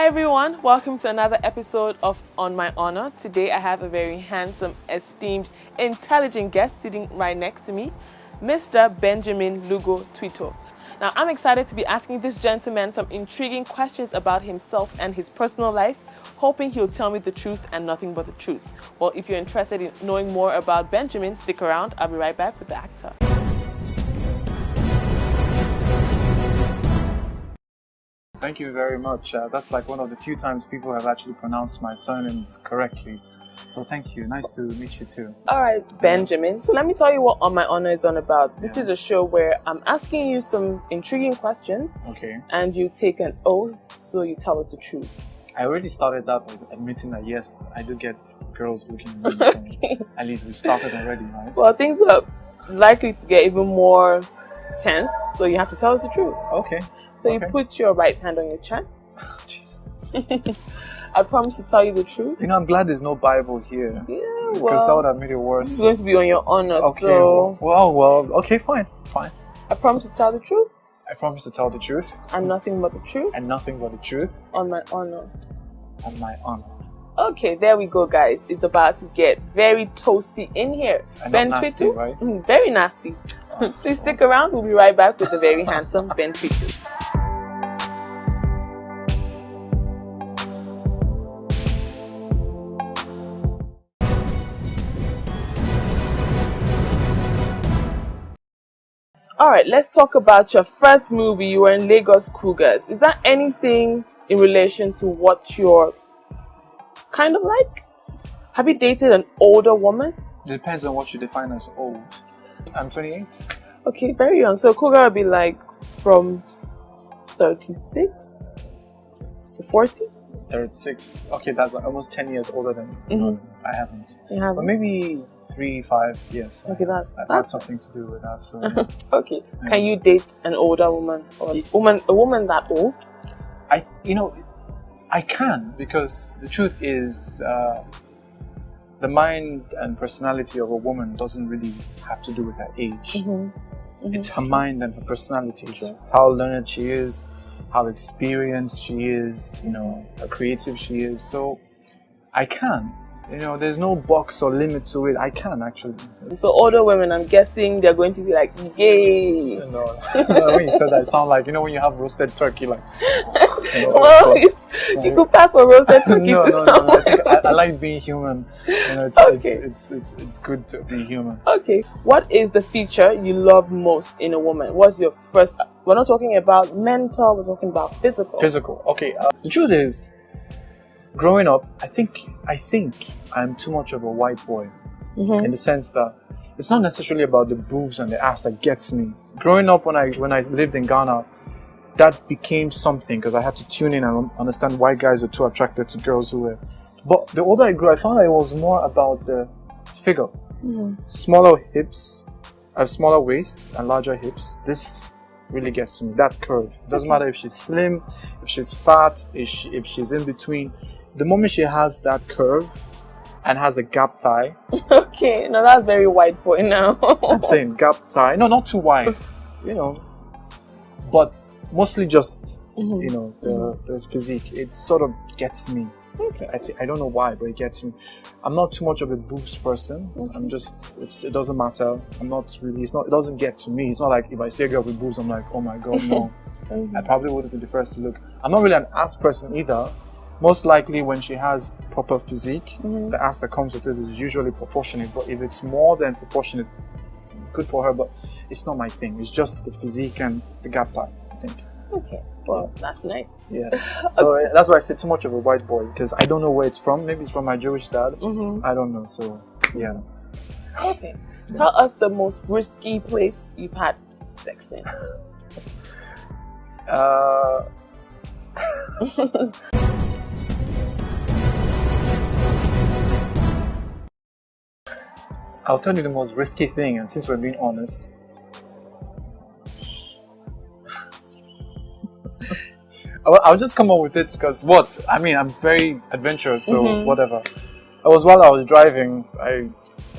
Hi everyone, welcome to another episode of On My Honor. Today I have a very handsome, esteemed, intelligent guest sitting right next to me, Mr. Benjamin Lugo Touitou. Now I'm excited to be asking this gentleman some intriguing questions about himself and his personal life, hoping he'll tell me the truth and nothing but the truth. Well, if you're interested in knowing more about Benjamin, stick around. I'll be right back with the actor. Thank you very much. That's like one of the few times people have actually pronounced my surname correctly. So thank you. Nice to meet you too. All right, Benjamin. So let me tell you what On My Honor is on about. This is a show where I'm asking you some intriguing questions. Okay. And you take an oath, so you tell us the truth. I already started that by admitting that yes, I do get girls looking at me. Okay. So at least we started already, right? Well, things are likely to get even more tense, so you have to tell us the truth. Okay. So you put your right hand on your chest. I promise to tell you the truth. You know, I'm glad there's no Bible here. Yeah, because well, that would have made it worse. It's going to be on your honor. Okay. So Well. Okay, fine. I promise to tell the truth. I promise to tell the truth. And nothing but the truth. And nothing but the truth. On my honor. On my honor. Okay, there we go, guys. It's about to get very toasty in here. And Ben not nasty, Touitou, right? Very nasty. Please stick around. We'll be right back with the very handsome Ben Touitou. Alright, let's talk about your first movie. You were in Lagos Cougars. Is that anything in relation to what you're kind of like? Have you dated an older woman? It depends on what you define as old. I'm 28. Okay, very young. So Cougar would be like from 36 to 40? 36. Okay, that's almost 10 years older than I haven't. You haven't? But maybe 3-5 years. Okay, I've had something to do with that. So okay. Can you date an older woman or a woman that old? I can, because the truth is the mind and personality of a woman doesn't really have to do with her age. It's her mind and her personality. It's how learned she is, how experienced she is, how creative she is. So I can. There's no box or limit to it. I can actually. So older women, I'm guessing they're going to be like, yay. No. When you said that, it sounded like, when you have roasted turkey, like. Well, you could pass for roasted turkey. No. I think I like being human. It's good to be human. Okay. What is the feature you love most in a woman? What's your first? We're not talking about mental. We're talking about physical. Physical. Okay. The truth is, growing up, I think I'm too much of a white boy, in the sense that it's not necessarily about the boobs and the ass that gets me. Growing up, when I lived in Ghana, that became something because I had to tune in and understand why guys were too attracted to girls who were. But the older I grew, I found that it was more about the figure. Smaller hips, a smaller waist and larger hips. This really gets to me. That curve. It doesn't matter if she's slim, if she's fat, if she's in between. The moment she has that curve and has a gap thigh. Okay, no, that's very white boy now. I'm saying gap thigh. No, not too wide. But mostly just, the physique. It sort of gets me. Okay. I don't know why, but it gets me. I'm not too much of a boobs person. Okay. I'm just, it doesn't matter. I'm not really, it doesn't get to me. It's not like if I see a girl with boobs, I'm like, oh my God, no. I probably wouldn't be the first to look. I'm not really an ass person either. Most likely when she has proper physique, the ass that comes with it is usually proportionate. But if it's more than proportionate, good for her, but it's not my thing. It's just the physique and the gap thigh, I think. Okay, well, that's nice. Yeah. So that's why I said too much of a white boy, because I don't know where it's from. Maybe it's from my Jewish dad. I don't know. So, yeah. Okay. Tell us the most risky place you've had sex in. I'll tell you the most risky thing, and since we're being honest, I'll just come up with it because I'm very adventurous, so whatever. It was while I was driving, I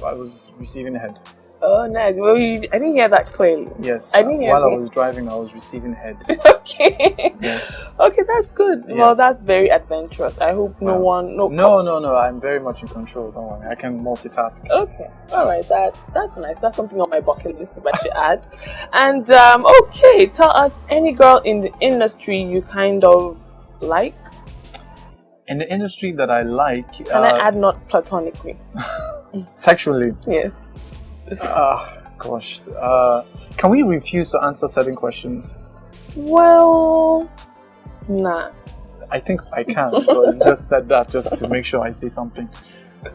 was receiving head. Oh, nice. Well, I didn't hear that clearly. Yes. I didn't hear While I was driving, I was receiving head. Okay. Yes. Okay, that's good. Yes. Well, that's very adventurous. I hope no cops. No. I'm very much in control. Don't worry. I can multitask. Okay. All right. That's nice. That's something on my bucket list if I should add. And okay, tell us any girl in the industry you kind of like. In the industry that I like, can I add not platonically? Sexually. Yeah. Gosh. Can we refuse to answer certain questions? Well, nah. I think I can. But you just said that just to make sure I say something.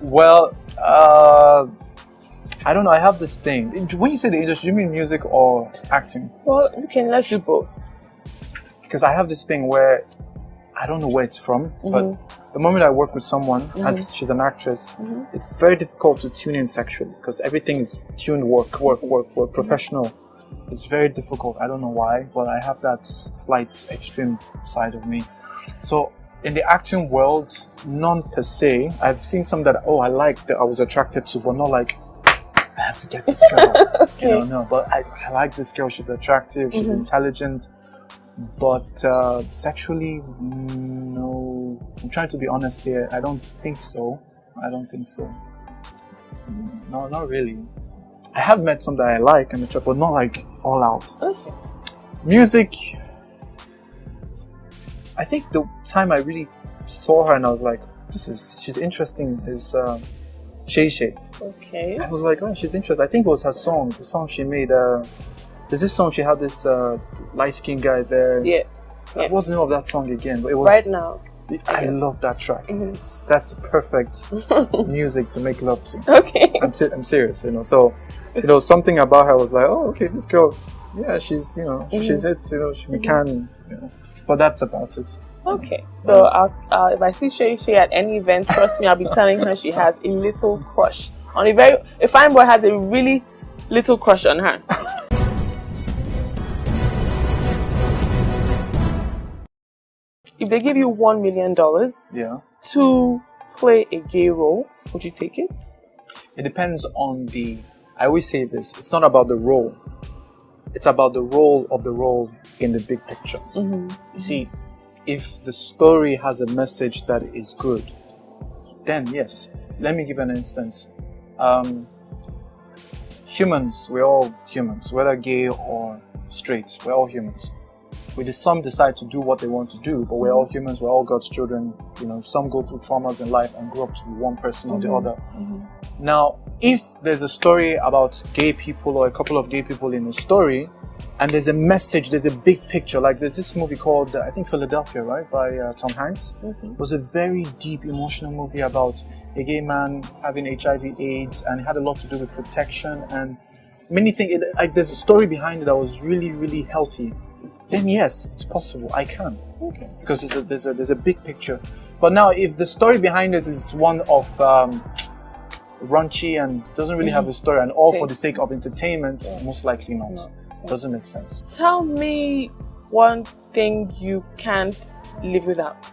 Well, I don't know. I have this thing. When you say the industry, do you mean music or acting? Well, let's do both. Because I have this thing where I don't know where it's from, but the moment I work with someone, as she's an actress, it's very difficult to tune in sexually because everything is tuned work, professional. It's very difficult. I don't know why, but I have that slight extreme side of me. So in the acting world, none per se. I've seen some that I liked, that I was attracted to, but not like I have to get this girl. Okay. No. But I like this girl. She's attractive. She's intelligent. But sexually, no. I'm trying to be honest here. I don't think so. No, not really. I have met some that I like, but not like all out. Okay. Music. I think the time I really saw her and I was like, she's interesting is Shay. Okay. I was like, oh, she's interesting. I think it was her song, the song she made. There's this song she had this light-skinned guy there. Yeah. What's the name of that song again? But it was Right Now. I love that track. That's the perfect music to make love to. Okay. I'm serious, So, something about her was like, oh, okay, this girl, yeah, she's, she's it, we can, But that's about it. Okay. So if I see Shay at any event, trust me, I'll be telling her she has a little crush on a fine boy has a really little crush on her. If they give you $1 million to play a gay role, would you take it? It depends on I always say this, it's not about the role. It's about the role of the role in the big picture. You see, if the story has a message that is good, then yes. Let me give an instance. Humans, we're all humans, whether gay or straight, we're all humans. Some decide to do what they want to do, but we're all humans, we're all God's children. Some go through traumas in life and grow up to be one person or the other. Now, if there's a story about gay people or a couple of gay people in a story, and there's a message, there's a big picture, like there's this movie called, I think Philadelphia, right, by Tom Hanks. It was a very deep, emotional movie about a gay man having HIV/AIDS, and it had a lot to do with protection and many things. There's a story behind it that was really, really healthy. Then yes, it's possible. I can. Okay. Because there's a big picture. But now, if the story behind it is one of raunchy and doesn't really have a story and all for the sake of entertainment, most likely not. No. Doesn't make sense. Tell me one thing you can't live without.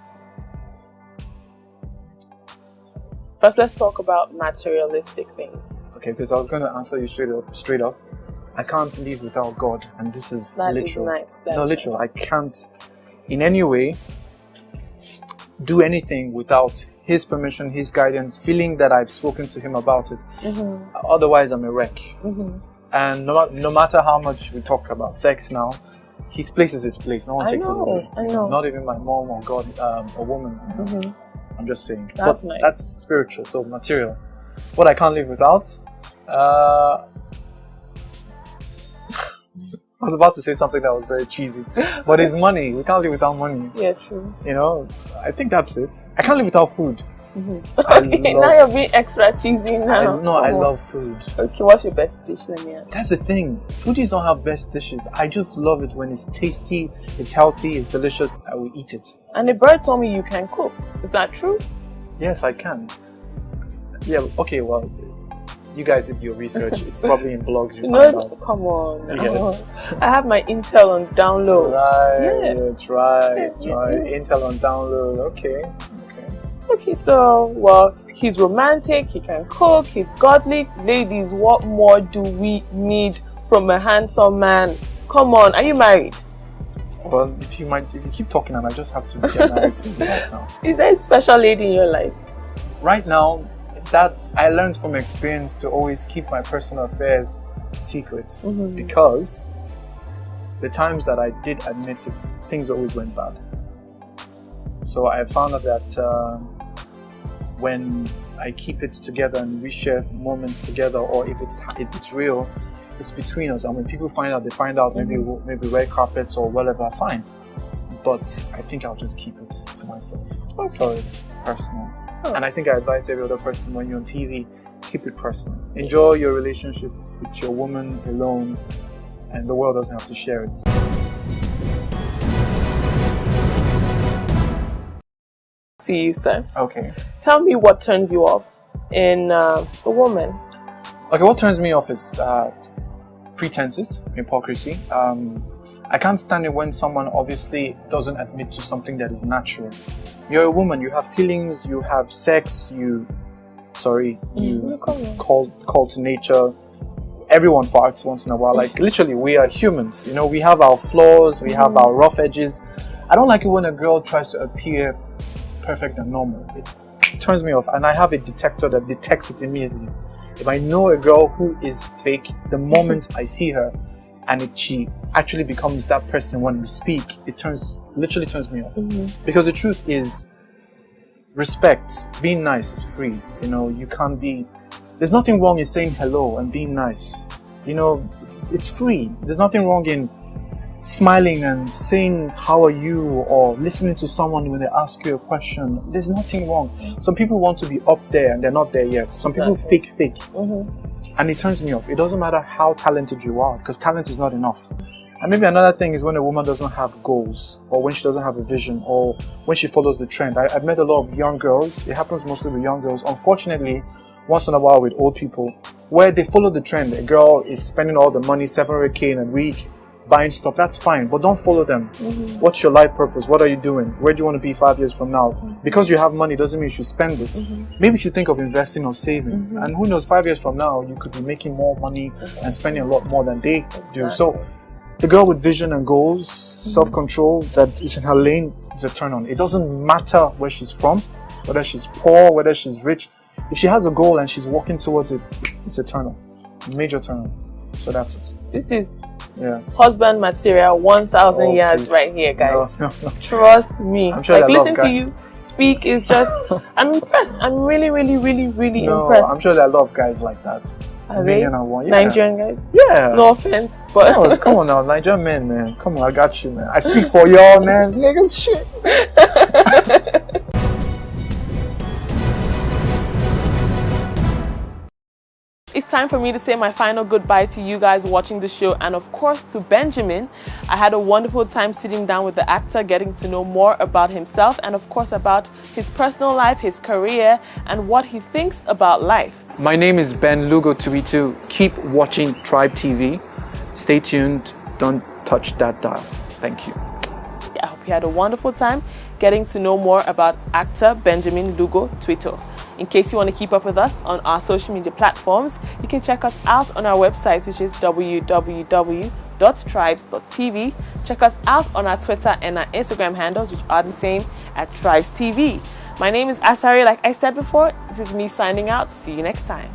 First, let's talk about materialistic things. Okay, because I was going to answer you straight up. I can't live without God, and this is literal. Literal. I can't, in any way, do anything without His permission, His guidance, feeling that I've spoken to Him about it. Otherwise, I'm a wreck. And no matter how much we talk about sex now, His place is His place. No one takes it away. I know. Not even my mom or God, a woman. I'm just saying. That's nice. That's spiritual, so material. What I can't live without. I was about to say something that was very cheesy, but it's money. We can't live without money. Yeah, true. I think that's it. I can't live without food. Okay, now you're being extra cheesy now. I love food. Okay, what's your best dish then? Yeah. That's the thing. Foodies don't have best dishes. I just love it when it's tasty, it's healthy, it's delicious. I will eat it. And the bird told me you can cook. Is that true? Yes, I can. Yeah. Okay. Well. You guys did your research. It's probably in blogs. You find out. Come on. Yes. I have my Intel on download. Right. Yeah. That's right. Intel on download. Okay. Okay, so, well, he's romantic, he can cook, he's godly. Ladies, what more do we need from a handsome man? Come on, are you married? Well, if you keep talking, I might just have to get married to you right now. Is there a special lady in your life? Right now, I learned from experience to always keep my personal affairs secret, because the times that I did admit it, things always went bad. So I found out that when I keep it together and we share moments together, or if it's real, it's between us. And when people find out, they find out maybe red carpets or whatever, fine. But I think I'll just keep it to myself. Okay. So it's personal. Oh. And I think I advise every other person, when you're on TV, keep it personal. Enjoy your relationship with your woman alone, and the world doesn't have to share it. See you, sir. Okay. Tell me what turns you off in a woman. Okay, what turns me off is pretenses, hypocrisy. I can't stand it when someone obviously doesn't admit to something that is natural. You're a woman, you have feelings, you have sex, you call to nature. Everyone farts once in a while. Like, literally, we are humans. You know, we have our flaws, we have our rough edges. I don't like it when a girl tries to appear perfect and normal. It turns me off, and I have a detector that detects it immediately. If I know a girl who is fake, the moment I see her, and she actually becomes that person when we speak, it literally turns me off. Because the truth is, respect, being nice is free. You know, you can't be. There's nothing wrong in saying hello and being nice. You know, it's free. There's nothing wrong in smiling and saying how are you, or listening to someone when they ask you a question. There's nothing wrong. Some people want to be up there and they're not there yet. Some people fake. And it turns me off. It doesn't matter how talented you are, because talent is not enough. And maybe another thing is when a woman doesn't have goals, or when she doesn't have a vision, or when she follows the trend. I've met a lot of young girls. It happens mostly with young girls. Unfortunately, once in a while with old people, where they follow the trend. A girl is spending all the money, 700k in a week, buying stuff. That's fine, but don't follow them. What's your life purpose? What are you doing? Where do you want to be 5 years from now? Because you have money doesn't mean you should spend it. Maybe you should think of investing or saving. And who knows, 5 years from now, you could be making more money and spending a lot more than they do. So the girl with vision and goals, self-control, that is in her lane, is a turn on. It doesn't matter where she's from, whether she's poor, whether she's rich. If she has a goal and she's walking towards it, it's a turn on. Major turn on. So that's it. This is husband material 1,000 yards right here, guys. No. Trust me. I'm sure like, listen to you speak is just, I'm impressed. I'm really, really, really, really impressed. I'm sure there are a lot of guys like that. Are they? Nigerian guys? Yeah. No offense, but no, come on now, Nigerian men, man. Come on, I got you, man. I speak for y'all, man. Niggas, shit. It's time for me to say my final goodbye to you guys watching the show, and of course to Benjamin. I had a wonderful time sitting down with the actor, getting to know more about himself and of course about his personal life, his career, and what he thinks about life. My name is Ben Lugo Touitou. Keep watching Tribe TV. Stay tuned. Don't touch that dial. Thank you. I hope you had a wonderful time getting to know more about actor Benjamin Lugo Touitou. In case you want to keep up with us on our social media platforms, you can check us out on our website, which is www.tribes.tv. Check us out on our Twitter and our Instagram handles, which are the same at Tribes TV. My name is Asari. Like I said before, this is me signing out. See you next time.